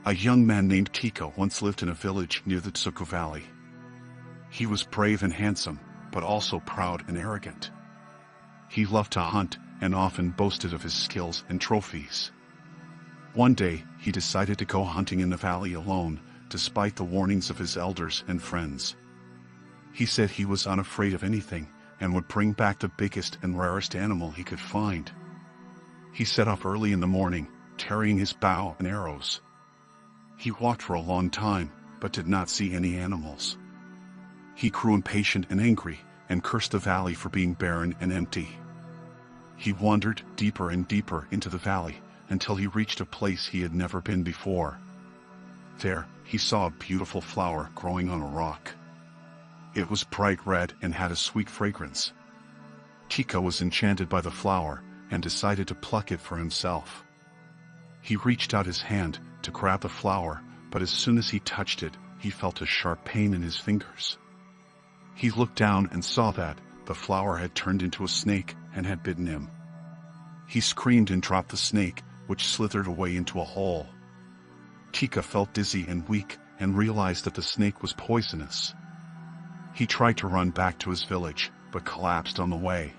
A young man named Kikha once lived in a village near the Dzukouvalley. He was brave and handsome, but also proud and arrogant. He loved to hunt and often boasted of his skills and trophies. One day, he decided to go hunting in the valley alone, despite the warnings of his elders and friends. He said he was unafraid of anything and would bring back the biggest and rarest animal he could find. He set off early in the morning, carrying his bow and arrows. He walked for a long time, but did not see any animals. He grew impatient and angry, and cursed the valley for being barren and empty. He wandered deeper and deeper into the valley, until he reached a place he had never been before. There, he saw a beautiful flower growing on a rock. It was bright red and had a sweet fragrance. Kikha was enchanted by the flower, and decided to pluck it for himself. He reached out his hand to grab the flower, but as soon as he touched it, he felt a sharp pain in his fingers. He looked down and saw that the flower had turned into a snake and had bitten him. He screamed and dropped the snake, which slithered away into a hole. Kikha felt dizzy and weak and realized that the snake was poisonous. He tried to run back to his village, but collapsed on the way.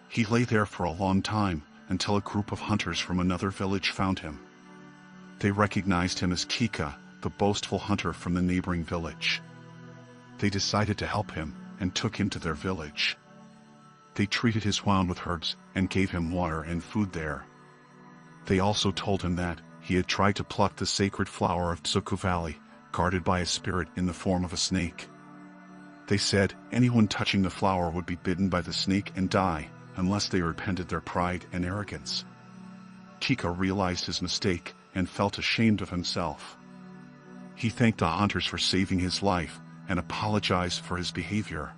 He lay there for a long time, until a group of hunters from another village found him. They recognized him as Kikha, the boastful hunter from the neighboring village. They decided to help him, and took him to their village. They treated his wound with herbs, and gave him water and food there. They also told him that he had tried to pluck the sacred flower of dzukouvalley, guarded by a spirit in the form of a snake. They said anyone touching the flower would be bitten by the snake and die, unless they repented their pride and arrogance. Kikha realized his mistake, and felt ashamed of himself. He thanked the hunters for saving his life, and apologized for his behavior.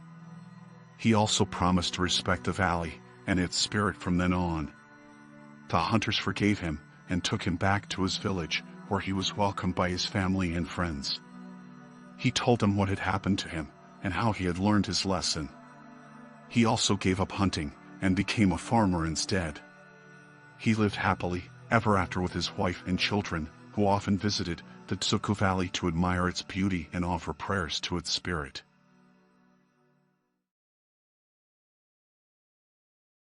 He also promised to respect the valley and its spirit from then on. The hunters forgave him, and took him back to his village, where he was welcomed by his family and friends. He told them what had happened to him, and how he had learned his lesson. He also gave up hunting, and became a farmer instead. He lived happily ever after with his wife and children, who often visited the Dzukouvalley to admire its beauty and offer prayers to its spirit.